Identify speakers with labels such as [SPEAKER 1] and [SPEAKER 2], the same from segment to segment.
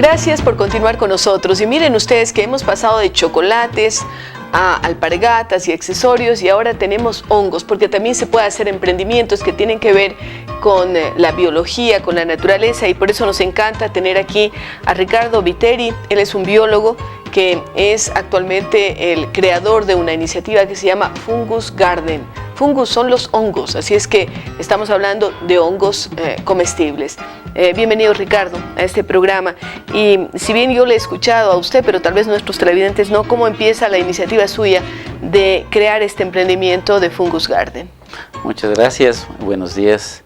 [SPEAKER 1] Gracias por continuar con nosotros. Y miren ustedes que hemos pasado de chocolates a alpargatas y accesorios y ahora tenemos hongos, porque también se puede hacer emprendimientos que tienen que ver con la biología, con la naturaleza, y por eso nos encanta tener aquí a Ricardo Viteri. Él es un biólogo que es actualmente el creador de una iniciativa que se llama Fungus Garden. Fungus son los hongos, así es que estamos hablando de hongos comestibles. Bienvenido, Ricardo, a este programa. Y si bien yo le he escuchado a usted, pero tal vez nuestros televidentes no, ¿cómo empieza la iniciativa suya de crear este emprendimiento de Fungus Garden?
[SPEAKER 2] Muchas gracias, buenos días.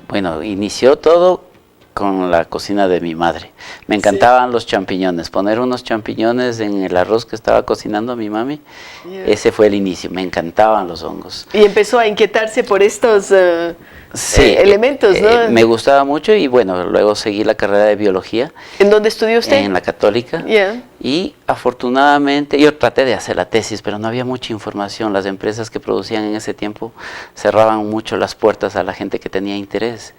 [SPEAKER 2] Bueno, inició todo con la cocina de mi madre. Me encantaban los champiñones, poner unos champiñones en el arroz que estaba cocinando mi mami, ese fue el inicio, me encantaban los hongos.
[SPEAKER 1] Y empezó a inquietarse por estos elementos, ¿no?
[SPEAKER 2] Me gustaba mucho y bueno, luego seguí la carrera de biología.
[SPEAKER 1] ¿En dónde estudió usted?
[SPEAKER 2] En la Católica. Y afortunadamente, yo traté de hacer la tesis, pero no había mucha información. Las empresas que producían en ese tiempo cerraban mucho las puertas a la gente que tenía interés.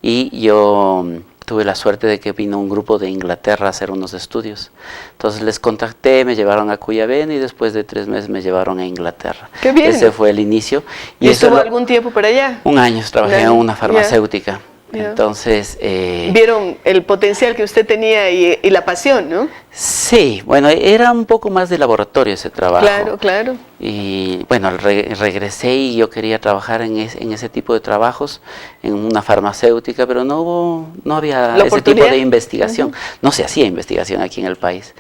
[SPEAKER 2] Y yo tuve la suerte de que vino un grupo de Inglaterra a hacer unos estudios. Entonces les contacté, me llevaron a Cuyabén y después de 3 meses me llevaron a Inglaterra.
[SPEAKER 1] ¡Qué bien!
[SPEAKER 2] Ese fue el inicio.
[SPEAKER 1] ¿Y estuvo algún tiempo por allá?
[SPEAKER 2] Un año, trabajé en una farmacéutica. Entonces...
[SPEAKER 1] vieron el potencial que usted tenía y la pasión, ¿no?
[SPEAKER 2] Sí, bueno, era un poco más de laboratorio ese trabajo.
[SPEAKER 1] Claro, claro.
[SPEAKER 2] Y bueno, regresé y yo quería trabajar en ese tipo de trabajos, en una farmacéutica, pero no había ese tipo de investigación. No se hacía investigación aquí en el país.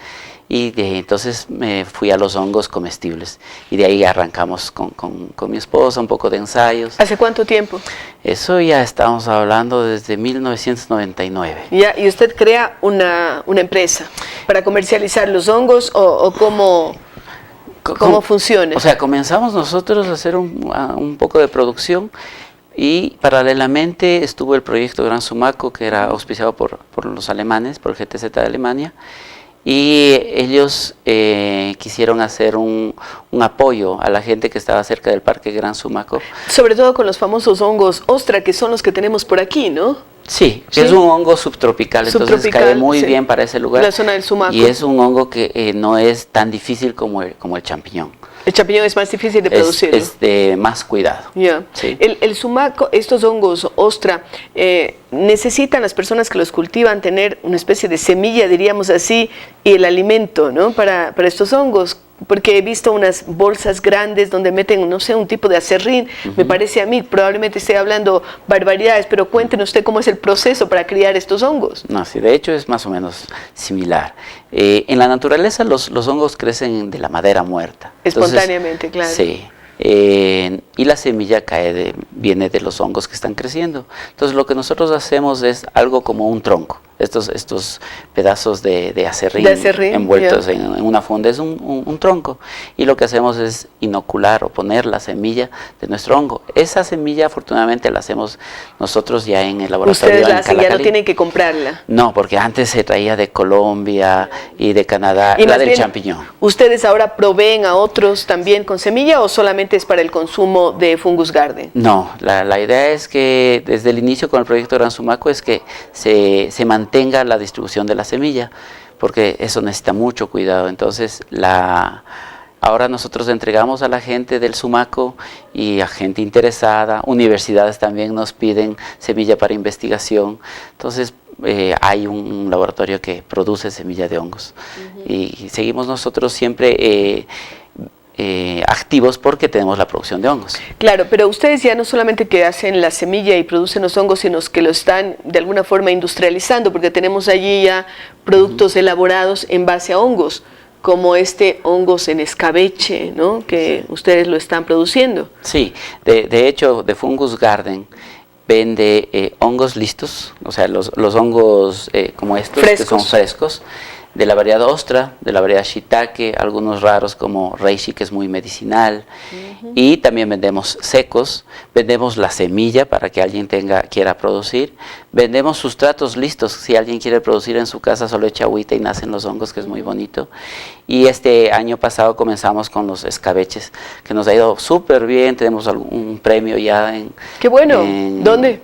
[SPEAKER 2] Y entonces me fui a los hongos comestibles y de ahí arrancamos con mi esposa, un poco de ensayos.
[SPEAKER 1] ¿Hace cuánto tiempo?
[SPEAKER 2] Eso ya estamos hablando desde 1999.
[SPEAKER 1] Ya, ¿y usted crea una empresa para comercializar los hongos o cómo funciona?
[SPEAKER 2] O sea, comenzamos nosotros a hacer un poco de producción y paralelamente estuvo el proyecto Gran Sumaco, que era auspiciado por los alemanes, por el GTZ de Alemania. Y ellos quisieron hacer un apoyo a la gente que estaba cerca del Parque Gran Sumaco.
[SPEAKER 1] Sobre todo con los famosos hongos ostra, que son los que tenemos por aquí, ¿no?
[SPEAKER 2] Sí, que es un hongo subtropical, entonces cae muy bien para ese lugar.
[SPEAKER 1] La zona del Sumaco.
[SPEAKER 2] Y es un hongo que no es tan difícil como el champiñón.
[SPEAKER 1] El champiñón es más difícil de producir.
[SPEAKER 2] Es de más cuidado. Sí.
[SPEAKER 1] El sumaco, estos hongos ostra, necesitan las personas que los cultivan tener una especie de semilla, diríamos así, y el alimento, ¿no? Para estos hongos. Porque he visto unas bolsas grandes donde meten, no sé, un tipo de aserrín, me parece a mí, probablemente esté hablando barbaridades, pero cuéntenos usted cómo es el proceso para criar estos hongos.
[SPEAKER 2] No, sí, de hecho es más o menos similar. En la naturaleza los hongos crecen de la madera muerta.
[SPEAKER 1] Espontáneamente. Entonces, claro.
[SPEAKER 2] Sí. Y la semilla viene de los hongos que están creciendo. Entonces lo que nosotros hacemos es algo como un tronco. Estos pedazos de aserrín envueltos en una funda es un tronco, y lo que hacemos es inocular o poner la semilla de nuestro hongo. Esa semilla afortunadamente la hacemos nosotros ya en el laboratorio.
[SPEAKER 1] Ustedes la hacen, ya no tienen que comprarla.
[SPEAKER 2] No, porque antes se traía de Colombia y de Canadá, y la del champiñón.
[SPEAKER 1] ¿Ustedes ahora proveen a otros también con semilla o solamente es para el consumo de Fungus Garden?
[SPEAKER 2] No, la idea es que desde el inicio con el proyecto Gran Sumaco es que se mantenga la distribución de la semilla, porque eso necesita mucho cuidado. Entonces ahora nosotros entregamos a la gente del Sumaco y a gente interesada, universidades también nos piden semilla para investigación. Entonces hay un laboratorio que produce semilla de hongos y seguimos nosotros siempre activos porque tenemos la producción de hongos.
[SPEAKER 1] Claro, pero ustedes ya no solamente que hacen la semilla y producen los hongos, sino que lo están de alguna forma industrializando, porque tenemos allí ya productos elaborados en base a hongos, como hongos en escabeche, ¿no? Que ustedes lo están produciendo.
[SPEAKER 2] Sí, de hecho, de Fungus Garden vende hongos listos, o sea, los hongos como estos, que son frescos, de la variedad ostra, de la variedad shiitake, algunos raros como reishi, que es muy medicinal, y también vendemos secos, vendemos la semilla para que alguien quiera producir, vendemos sustratos listos, si alguien quiere producir en su casa solo echa agüita y nacen los hongos, que es muy bonito. Y este año pasado comenzamos con los escabeches, que nos ha ido súper bien, tenemos un premio ya
[SPEAKER 1] ¡Qué bueno! ¿Dónde?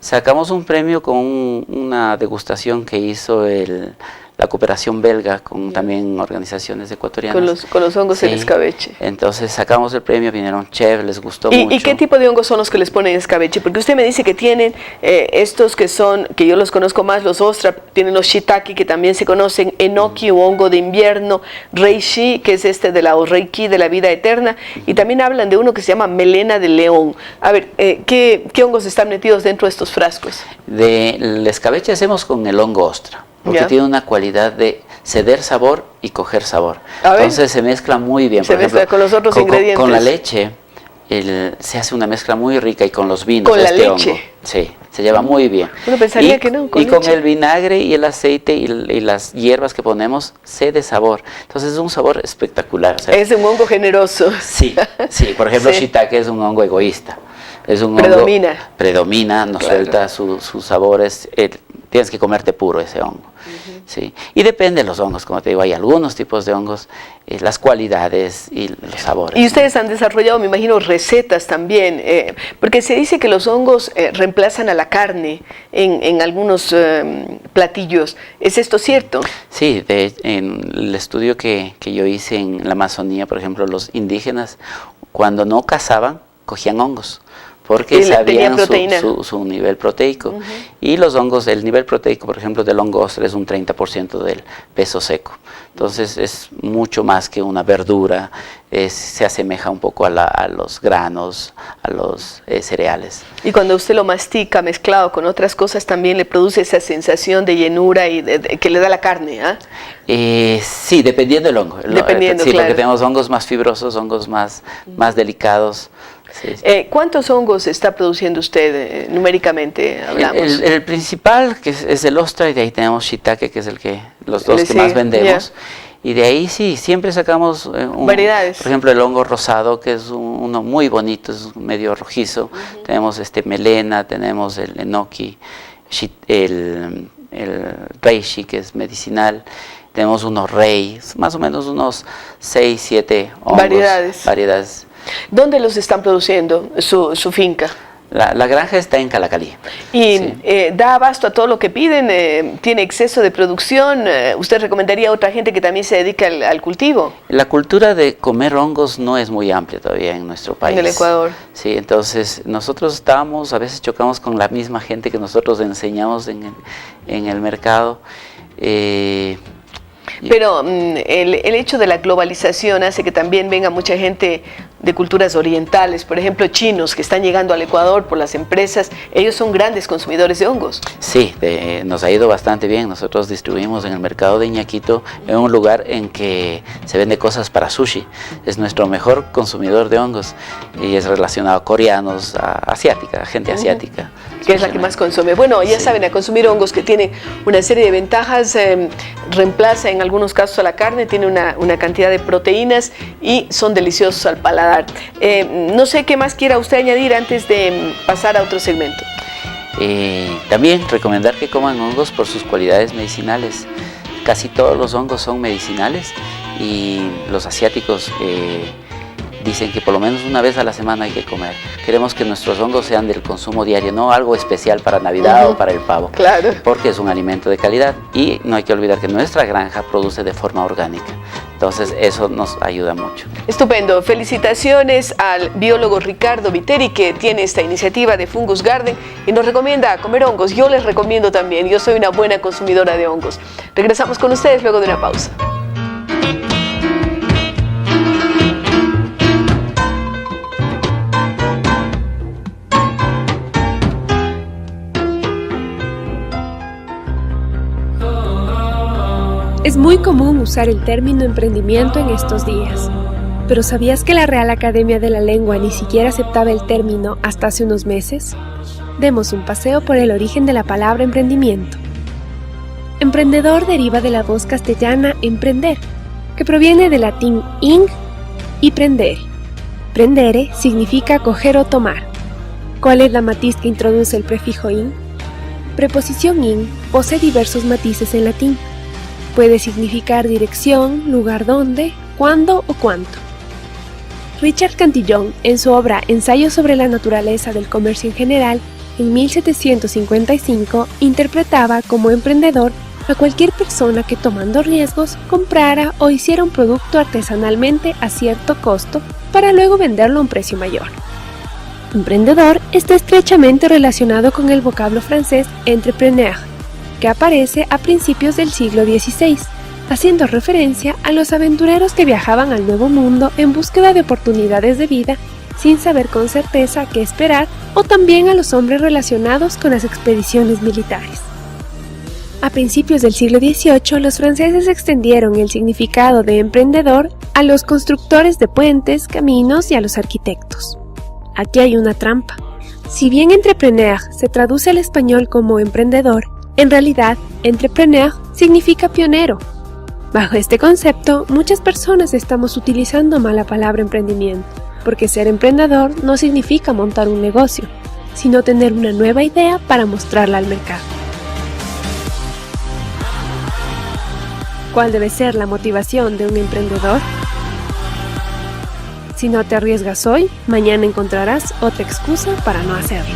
[SPEAKER 2] Sacamos un premio con una degustación que hizo la cooperación belga con también organizaciones ecuatorianas.
[SPEAKER 1] Con los hongos
[SPEAKER 2] Sí.
[SPEAKER 1] en escabeche.
[SPEAKER 2] Entonces sacamos el premio, vinieron chefs, les gustó mucho.
[SPEAKER 1] ¿Y qué tipo de hongos son los que les ponen en escabeche? Porque usted me dice que tienen estos que yo los conozco más, los ostra, tienen los shiitake que también se conocen, enoki o hongo de invierno, reishi, que es o reiki de la vida eterna, y también hablan de uno que se llama melena de león. A ver, ¿qué hongos están metidos dentro de estos frascos?
[SPEAKER 2] El escabeche hacemos con el hongo ostra, porque
[SPEAKER 1] Ya.
[SPEAKER 2] tiene una cualidad de ceder sabor y coger sabor.
[SPEAKER 1] A ver.
[SPEAKER 2] Entonces se mezcla muy bien.
[SPEAKER 1] Se
[SPEAKER 2] Por ejemplo,
[SPEAKER 1] mezcla con los otros ingredientes.
[SPEAKER 2] Con la leche se hace una mezcla muy rica, y con los vinos.
[SPEAKER 1] ¿Con la
[SPEAKER 2] este
[SPEAKER 1] leche?
[SPEAKER 2] hongo. Sí, se lleva muy bien.
[SPEAKER 1] Uno pensaría que no, con
[SPEAKER 2] y con
[SPEAKER 1] leche.
[SPEAKER 2] el vinagre y el aceite y las hierbas que ponemos, cede sabor. Entonces es un sabor espectacular. O sea,
[SPEAKER 1] Es un hongo generoso.
[SPEAKER 2] sí, sí. Por ejemplo,
[SPEAKER 1] Sí.
[SPEAKER 2] shiitake es un hongo egoísta. Es un
[SPEAKER 1] Predomina.
[SPEAKER 2] hongo, predomina, no
[SPEAKER 1] Claro.
[SPEAKER 2] suelta sus sabores. Tienes que comerte puro ese hongo. Sí. Y depende de los hongos, como te digo, hay algunos tipos de hongos, las cualidades y los sabores.
[SPEAKER 1] Y ustedes han desarrollado, me imagino, recetas también, porque se dice que los hongos reemplazan a la carne en algunos platillos. ¿Es esto cierto?
[SPEAKER 2] Sí, en el estudio que yo hice en la Amazonía, por ejemplo, los indígenas, cuando no cazaban, cogían hongos, porque sabían su nivel proteico. Y los hongos, el nivel proteico, por ejemplo, del hongo ostra es un 30% del peso seco. Entonces es mucho más que una verdura, se asemeja un poco a los granos, a los cereales.
[SPEAKER 1] Y cuando usted lo mastica mezclado con otras cosas, también le produce esa sensación de llenura y que le da la carne, ¿ah?
[SPEAKER 2] Sí, dependiendo del hongo.
[SPEAKER 1] Dependiendo,
[SPEAKER 2] sí,
[SPEAKER 1] claro.
[SPEAKER 2] porque tenemos hongos más fibrosos, hongos más delicados. Sí, sí.
[SPEAKER 1] ¿Cuántos hongos está produciendo usted numéricamente? Hablamos.
[SPEAKER 2] El principal, que es el ostra, y de ahí tenemos shiitake, que es los dos que más vendemos. Y de ahí sí, siempre sacamos
[SPEAKER 1] variedades.
[SPEAKER 2] Por ejemplo, el hongo rosado, que es uno muy bonito, es medio rojizo. Tenemos melena, tenemos el enoki, el reishi, que es medicinal. Tenemos unos rey, más o menos unos 6, 7 hongos. Variedades.
[SPEAKER 1] ¿Dónde los están produciendo, su finca?
[SPEAKER 2] La granja está en Calacalí.
[SPEAKER 1] ¿Y
[SPEAKER 2] sí.
[SPEAKER 1] Da abasto a todo lo que piden? ¿Tiene exceso de producción? ¿Usted recomendaría a otra gente que también se dedica al cultivo?
[SPEAKER 2] La cultura de comer hongos no es muy amplia todavía en nuestro país.
[SPEAKER 1] En el Ecuador.
[SPEAKER 2] Sí, entonces nosotros a veces chocamos con la misma gente que nosotros enseñamos en el mercado.
[SPEAKER 1] Pero el hecho de la globalización hace que también venga mucha gente de culturas orientales, por ejemplo chinos que están llegando al Ecuador por las empresas. Ellos son grandes consumidores de hongos.
[SPEAKER 2] Sí, nos ha ido bastante bien. Nosotros distribuimos en el mercado de Iñaquito, en un lugar en que se vende cosas para sushi. Es nuestro mejor consumidor de hongos y es relacionado a coreanos, a gente asiática.
[SPEAKER 1] Que es la que más consume. Bueno, ya saben, a consumir hongos, que tiene una serie de ventajas, reemplaza en algunos casos a la carne, tiene una cantidad de proteínas y son deliciosos al paladar. No sé qué más quiera usted añadir antes de pasar a otro segmento.
[SPEAKER 2] También recomendar que coman hongos por sus cualidades medicinales. Casi todos los hongos son medicinales y los asiáticos dicen que por lo menos una vez a la semana hay que comer. Queremos que nuestros hongos sean del consumo diario, no algo especial para Navidad o para el pavo.
[SPEAKER 1] Claro.
[SPEAKER 2] Porque es un alimento de calidad y no hay que olvidar que nuestra granja produce de forma orgánica. Entonces eso nos ayuda mucho.
[SPEAKER 1] Estupendo. Felicitaciones al biólogo Ricardo Viteri, que tiene esta iniciativa de Fungus Garden y nos recomienda comer hongos. Yo les recomiendo también. Yo soy una buena consumidora de hongos. Regresamos con ustedes luego de una pausa.
[SPEAKER 3] Es muy común usar el término emprendimiento en estos días, pero ¿sabías que la Real Academia de la Lengua ni siquiera aceptaba el término hasta hace unos meses? Demos un paseo por el origen de la palabra emprendimiento. Emprendedor deriva de la voz castellana emprender, que proviene del latín ing y prendere. Prendere significa coger o tomar. ¿Cuál es la matiz que introduce el prefijo in? Preposición in posee diversos matices en latín. Puede significar dirección, lugar donde, cuándo o cuánto. Richard Cantillon, en su obra Ensayo sobre la naturaleza del comercio en general, en 1755, interpretaba como emprendedor a cualquier persona que tomando riesgos comprara o hiciera un producto artesanalmente a cierto costo para luego venderlo a un precio mayor. Emprendedor está estrechamente relacionado con el vocablo francés entrepreneur, que aparece a principios del siglo XVI, haciendo referencia a los aventureros que viajaban al Nuevo Mundo en búsqueda de oportunidades de vida sin saber con certeza qué esperar, o también a los hombres relacionados con las expediciones militares. A principios del siglo XVIII, los franceses extendieron el significado de emprendedor a los constructores de puentes, caminos y a los arquitectos. Aquí hay una trampa. Si bien entrepreneur se traduce al español como emprendedor, en realidad entrepreneur significa pionero. Bajo este concepto, muchas personas estamos utilizando mal la palabra emprendimiento, porque ser emprendedor no significa montar un negocio, sino tener una nueva idea para mostrarla al mercado. ¿Cuál debe ser la motivación de un emprendedor? Si no te arriesgas hoy, mañana encontrarás otra excusa para no hacerlo.